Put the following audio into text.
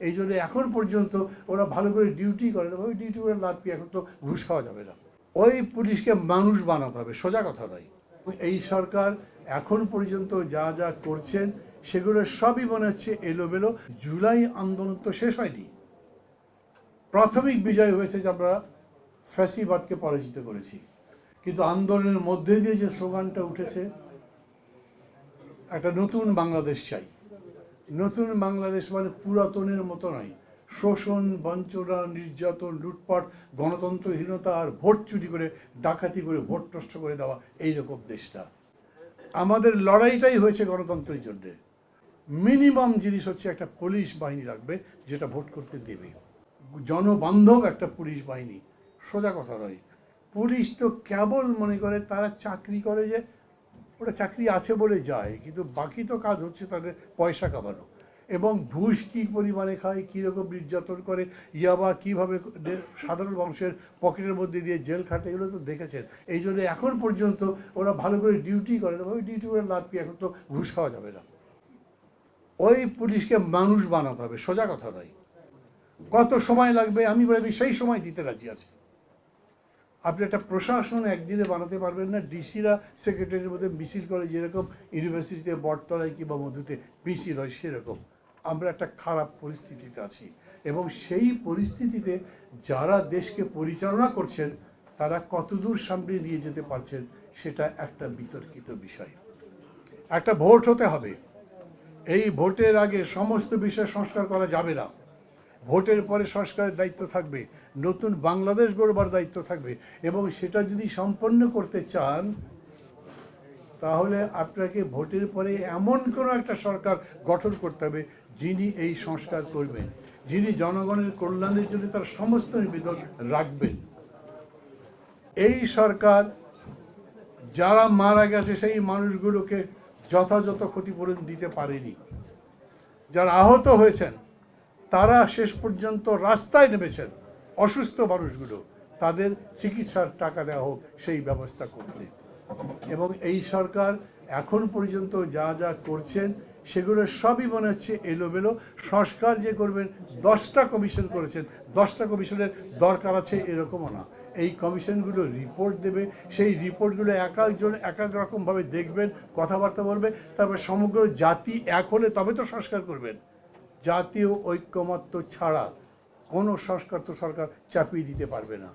এই জন্য এখন পর্যন্ত ওরা ভালো করে ডিউটি করে না। ওই ডিউটি করে লাভ কি? এখন তো ঘুষ খাওয়া যাবে না। ওই পুলিশকে মানুষ বানাতে হবে, সোজা কথা নয়। এই সরকার এখন পর্যন্ত যা যা করছেন সেগুলো সবই মনে হচ্ছে এলোমেলো। জুলাই আন্দোলন তো শেষ হয়নি। প্রাথমিক বিজয় হয়েছে যে আমরা ফ্যাসিবাদকে পরাজিত করেছি, কিন্তু আন্দোলনের মধ্যে দিয়ে যে স্লোগানটা উঠেছে, একটা নতুন বাংলাদেশ চাই। নতুন বাংলাদেশ মানে পুরাতনের মতো নয়। শোষণ, বঞ্চনা, নির্যাতন, লুটপাট, গণতন্ত্রহীনতা আর ভোট চুরি করে, ডাকাতি করে, ভোট নষ্ট করে দেওয়া, এইরকম দেশটা। আমাদের লড়াইটাই হয়েছে গণতন্ত্রের জন্যে। মিনিমাম জিনিস হচ্ছে একটা পুলিশ বাহিনী রাখবে যেটা ভোট করতে দেবে, জনবান্ধব একটা পুলিশ বাহিনী। সোজা কথা নয়। পুলিশ তো কেবল মনে করে তারা চাকরি করে, যে ওটা চাকরি আছে বলে যায়, কিন্তু বাকি তো কাজ হচ্ছে তাদের পয়সা কামানো। এবং ঘুষ কী পরিমাণে খায়, কীরকম নির্যাতন করে, ইয়াবা কীভাবে সাধারণ মানুষের পকেটের মধ্যে দিয়ে জেল খাটে, এগুলো তো দেখেছেন। এই জন্য এখন পর্যন্ত ওরা ভালো করে ডিউটি করে না। ওই ডিউটি করে লাভ কি? এখন তো ঘুষ খাওয়া যাবে না। ওই পুলিশকে মানুষ বানাতে হবে, সোজা কথা নয়। কত সময় লাগবে আমি বলি সেই সময় দিতে রাজি আছি। আপনি একটা প্রশাসন একদিনে বানাতে পারবেন না। ডিসিরা সেক্রেটারির মধ্যে মিছিল করে, যেরকম ইউনিভার্সিটিতে বটতলায় কিংবা মধুতে মিছিল হয়, সেরকম আমরা একটা খারাপ পরিস্থিতিতে আছি। এবং সেই পরিস্থিতিতে যারা দেশকে পরিচালনা করছেন তারা কতদূর সামনে নিয়ে যেতে পারছেন সেটা একটা বিতর্কিত বিষয়। একটা ভোট হতে হবে। এই ভোটের আগে সমস্ত বিষয় সংস্কার করা যাবে না। ভোটের পরে সংস্কারের দায়িত্ব থাকবে, নতুন বাংলাদেশ গড়বার দায়িত্ব থাকবে। এবং সেটা যদি সম্পন্ন করতে চান তাহলে আপনাকে ভোটের পরে এমন কোনো একটা সরকার গঠন করতে হবে যিনি এই সংস্কার করবেন, যিনি জনগণের কল্যাণের জন্য তার সমস্ত নিবেদন রাখবেন। এই সরকার যারা মারা গেছে সেই মানুষগুলোকে যথাযথ ক্ষতিপূরণ দিতে পারেনি। যারা আহত হয়েছেন তারা শেষ পর্যন্ত রাস্তায় নেমেছেন, অসুস্থ মানুষগুলো, তাদের চিকিৎসার টাকা দেওয়া হোক সেই ব্যবস্থা করতে। এবং এই সরকার এখন পর্যন্ত যা যা করছেন সেগুলো সবই মনে হচ্ছে এলোমেলো। সংস্কার যে করবেন, 10টা কমিশন করেছেন, 10টা কমিশনের দরকার আছে এরকমও না। এই কমিশনগুলো রিপোর্ট দেবে, সেই রিপোর্টগুলো এক একজন এক এক রকমভাবে দেখবেন, কথাবার্তা বলবে, তারপর সমগ্র জাতি এক হলে তবে তো সংস্কার করবেন। জাতীয় ঐক্যমত্য ছাড়া কোনো সংস্কার তো সরকার চাপিয়ে দিতে পারবে না।